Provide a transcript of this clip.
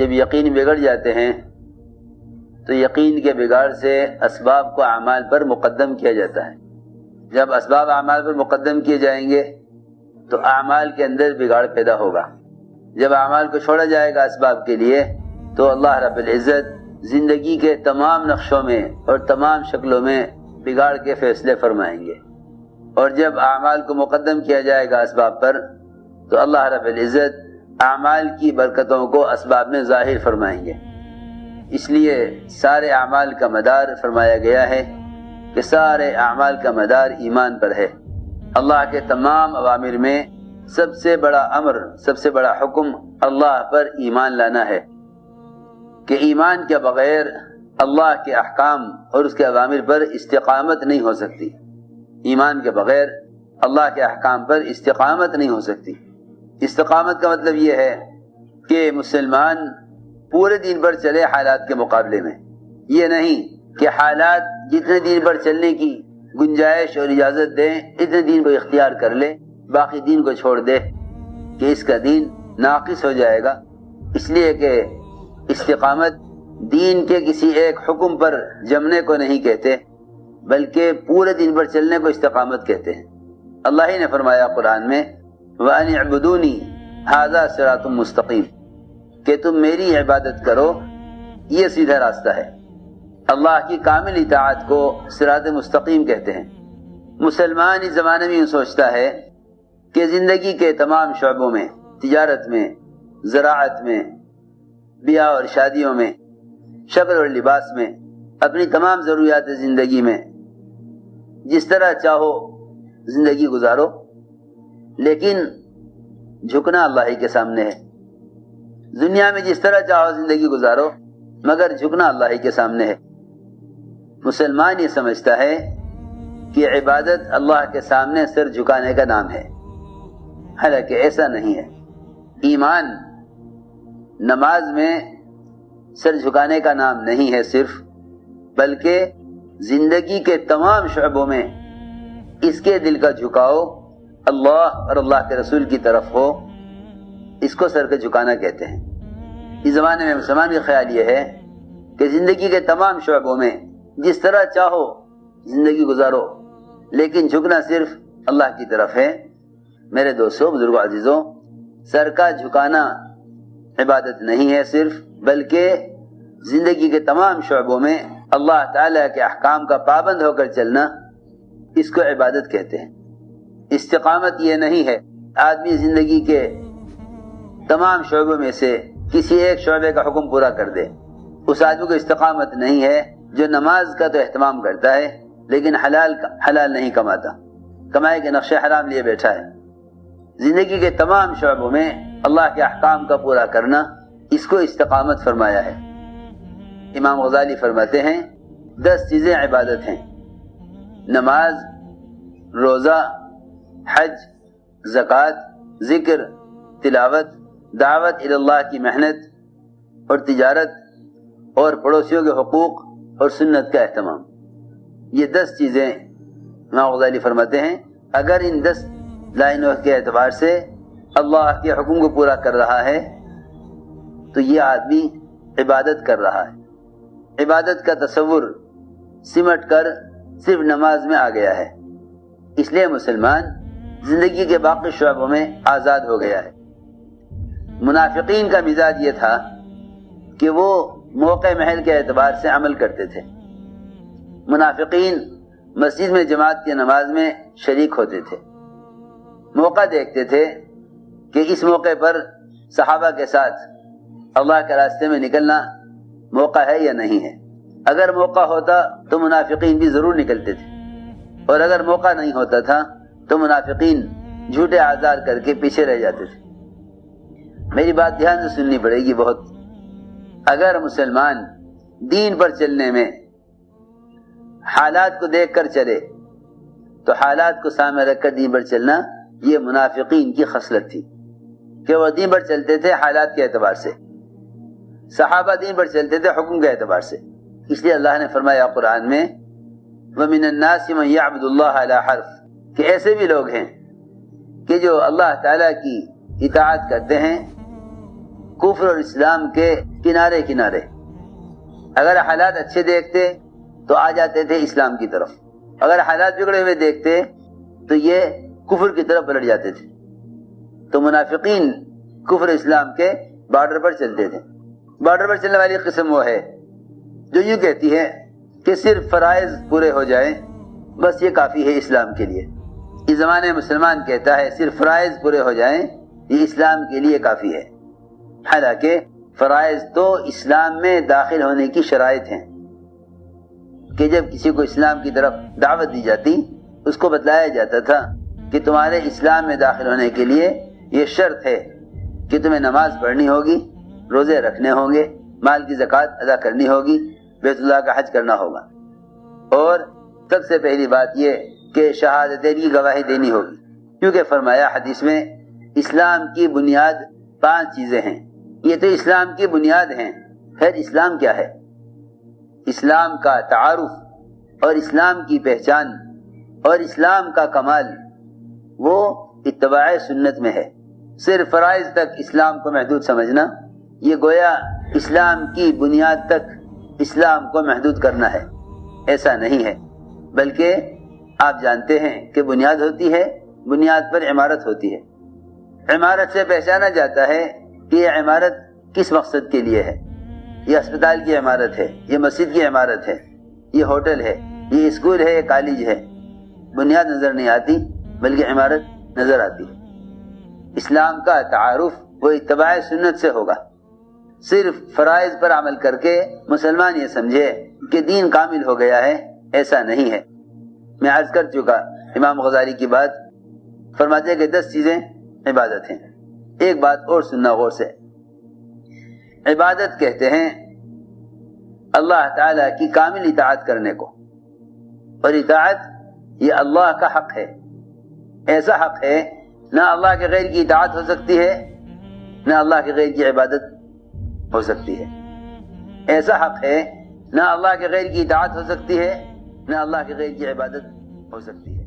جب یقین بگڑ جاتے ہیں تو یقین کے بگاڑ سے اسباب کو اعمال پر مقدم کیا جاتا ہے. جب اسباب اعمال پر مقدم کیے جائیں گے تو اعمال کے اندر بگاڑ پیدا ہوگا. جب اعمال کو چھوڑا جائے گا اسباب کے لیے تو اللہ رب العزت زندگی کے تمام نقشوں میں اور تمام شکلوں میں بگاڑ کے فیصلے فرمائیں گے. اور جب اعمال کو مقدم کیا جائے گا اسباب پر تو اللہ رب العزت اعمال کی برکتوں کو اسباب میں ظاہر فرمائیں گے. اس لیے سارے اعمال کا مدار فرمایا گیا ہے کہ سارے اعمال کا مدار ایمان پر ہے. اللہ کے تمام اوامر میں سب سے بڑا امر، سب سے بڑا حکم اللہ پر ایمان لانا ہے کہ ایمان کے بغیر اللہ کے احکام اور اس کے اوامر پر استقامت نہیں ہو سکتی. ایمان کے بغیر اللہ کے احکام پر استقامت نہیں ہو سکتی. استقامت کا مطلب یہ ہے کہ مسلمان پورے دین پر چلے حالات کے مقابلے میں. یہ نہیں کہ حالات جتنے دین پر چلنے کی گنجائش اور اجازت دیں اتنے دین کو اختیار کر لے، باقی دین کو چھوڑ دے کہ اس کا دین ناقص ہو جائے گا. اس لیے کہ استقامت دین کے کسی ایک حکم پر جمنے کو نہیں کہتے بلکہ پورے دین پر چلنے کو استقامت کہتے ہیں. اللہ ہی نے فرمایا قرآن میں وَأَنِ اعْبُدُونِي هَذَا صِرَاطٌ مُسْتَقِيمٌ کہ تم میری عبادت کرو، یہ سیدھا راستہ ہے. اللہ کی کامل اطاعت کو صراط مستقیم کہتے ہیں. مسلمان اس زمانے میں یہ سوچتا ہے کہ زندگی کے تمام شعبوں میں، تجارت میں، زراعت میں، بیاہ اور شادیوں میں، شکل اور لباس میں، اپنی تمام ضروریات زندگی میں جس طرح چاہو زندگی گزارو، لیکن جھکنا اللہ ہی کے سامنے ہے. دنیا میں جس طرح چاہو زندگی گزارو مگر جھکنا اللہ ہی کے سامنے ہے. مسلمان یہ سمجھتا ہے کہ عبادت اللہ کے سامنے سر جھکانے کا نام ہے، حالانکہ ایسا نہیں ہے. ایمان نماز میں سر جھکانے کا نام نہیں ہے صرف، بلکہ زندگی کے تمام شعبوں میں اس کے دل کا جھکاؤ اللہ اور اللہ کے رسول کی طرف ہو، اس کو سر کا جھکانا کہتے ہیں. اس زمانے میں مسلمان کا خیال یہ ہے کہ زندگی کے تمام شعبوں میں جس طرح چاہو زندگی گزارو لیکن جھکنا صرف اللہ کی طرف ہے. میرے دوستوں، بزرگوں، عزیزوں، سر کا جھکانا عبادت نہیں ہے صرف، بلکہ زندگی کے تمام شعبوں میں اللہ تعالیٰ کے احکام کا پابند ہو کر چلنا، اس کو عبادت کہتے ہیں. استقامت یہ نہیں ہے آدمی زندگی کے تمام شعبوں میں سے کسی ایک شعبے کا حکم پورا کر دے. اس آدمی کو استقامت نہیں ہے جو نماز کا تو اہتمام کرتا ہے لیکن حلال نہیں کماتا، کمائی کے نقشے حرام لیے بیٹھا ہے. زندگی کے تمام شعبوں میں اللہ کے احکام کا پورا کرنا، اس کو استقامت فرمایا ہے. امام غزالی فرماتے ہیں 10 چیزیں عبادت ہیں: نماز، روزہ، حج، زکوٰۃ، ذکر، تلاوت، دعوت اللہ کی محنت اور تجارت اور پڑوسیوں کے حقوق اور سنت کا اہتمام. یہ 10 چیزیں امام غزالی فرماتے ہیں اگر ان 10 لائنوں کے اعتبار سے اللہ کے حکم کو پورا کر رہا ہے تو یہ آدمی عبادت کر رہا ہے. عبادت کا تصور سمٹ کر صرف نماز میں آ گیا ہے. اس لیے مسلمان زندگی کے باقی شعبوں میں آزاد ہو گیا ہے. منافقین کا مزاج یہ تھا کہ وہ موقع محل کے اعتبار سے عمل کرتے تھے. منافقین مسجد میں جماعت کی نماز میں شریک ہوتے تھے، موقع دیکھتے تھے کہ اس موقع پر صحابہ کے ساتھ اللہ کے راستے میں نکلنا موقع ہے یا نہیں ہے. اگر موقع ہوتا تو منافقین بھی ضرور نکلتے تھے، اور اگر موقع نہیں ہوتا تھا تو منافقین جھوٹے اعذار کر کے پیچھے رہ جاتے تھے. میری بات دھیان سے سننی پڑے گی بہت. اگر مسلمان دین پر چلنے میں حالات کو دیکھ کر چلے تو حالات کو سامنے رکھ کر دین پر چلنا یہ منافقین کی خصلت تھی کہ وہ دین پر چلتے تھے حالات کے اعتبار سے. صحابہ دین پر چلتے تھے حکم کے اعتبار سے. اس لیے اللہ نے فرمایا قرآن میں وَمِنَ النَّاسِ مَن يَعْبُدُ اللَّهَ عَلَى حَرْفٍ کہ ایسے بھی لوگ ہیں کہ جو اللہ تعالیٰ کی اطاعت کرتے ہیں کفر اور اسلام کے کنارے کنارے، اگر حالات اچھے دیکھتے تو آ جاتے تھے اسلام کی طرف، اگر حالات بگڑے ہوئے دیکھتے تو یہ کفر کی طرف پلٹ جاتے تھے۔ تو منافقین کفر اسلام کے بارڈر پر چلتے تھے۔ بارڈر پر چلنے والی قسم وہ ہے جو یوں کہتی ہے کہ صرف فرائض پورے ہو جائیں بس یہ کافی ہے اسلام کے لیے۔ اس زمانے مسلمان کہتا ہے صرف فرائض پورے ہو جائیں یہ اسلام کے لیے کافی ہے، حالانکہ فرائض تو اسلام میں داخل ہونے کی شرائط ہیں کہ جب کسی کو اسلام کی طرف دعوت دی جاتی اس کو بتلایا جاتا تھا کہ تمہارے اسلام میں داخل ہونے کے لیے یہ شرط ہے کہ تمہیں نماز پڑھنی ہوگی، روزے رکھنے ہوں گے، مال کی زکوٰۃ ادا کرنی ہوگی، بیت اللہ کا حج کرنا ہوگا، اور سب سے پہلی بات یہ کہ شہادتین کی گواہی دینی ہوگی، کیونکہ فرمایا حدیث میں اسلام کی بنیاد 5 چیزیں ہیں۔ یہ تو اسلام کی بنیاد ہیں، پھر اسلام کیا ہے؟ اسلام کا تعارف اور اسلام کی پہچان اور اسلام کا کمال وہ اتباع سنت میں ہے۔ صرف فرائض تک اسلام کو محدود سمجھنا یہ گویا اسلام کی بنیاد تک اسلام کو محدود کرنا ہے، ایسا نہیں ہے، بلکہ آپ جانتے ہیں کہ بنیاد ہوتی ہے، بنیاد پر عمارت ہوتی ہے۔ عمارت سے پہچانا جاتا ہے کہ یہ عمارت کس مقصد کے لیے ہے، یہ اسپتال کی عمارت ہے، یہ مسجد کی عمارت ہے، یہ ہوٹل ہے، یہ اسکول ہے، یہ کالج ہے۔ بنیاد نظر نہیں آتی بلکہ عمارت نظر آتی ہے۔ اسلام کا تعارف وہ اتباع سنت سے ہوگا۔ صرف فرائض پر عمل کر کے مسلمان یہ سمجھے کہ دین کامل ہو گیا ہے، ایسا نہیں ہے۔ میں عرض کر چکا امام غزالی کی بات، فرماتے ہیں کہ 10 چیزیں عبادت ہیں۔ ایک بات اور سننا غور سے، عبادت کہتے ہیں اللہ تعالی کی کامل اطاعت کرنے کو، اور اطاعت یہ اللہ کا حق ہے، ایسا حق ہے نہ اللہ کے غیر کی اطاعت ہو سکتی ہے نہ اللہ کے غیر کی عبادت ہو سکتی ہے۔ ایسا حق ہے نہ اللہ کے غیر کی اطاعت ہو سکتی ہے نہ اللہ کے غیر کی عبادت ہو سکتی ہے۔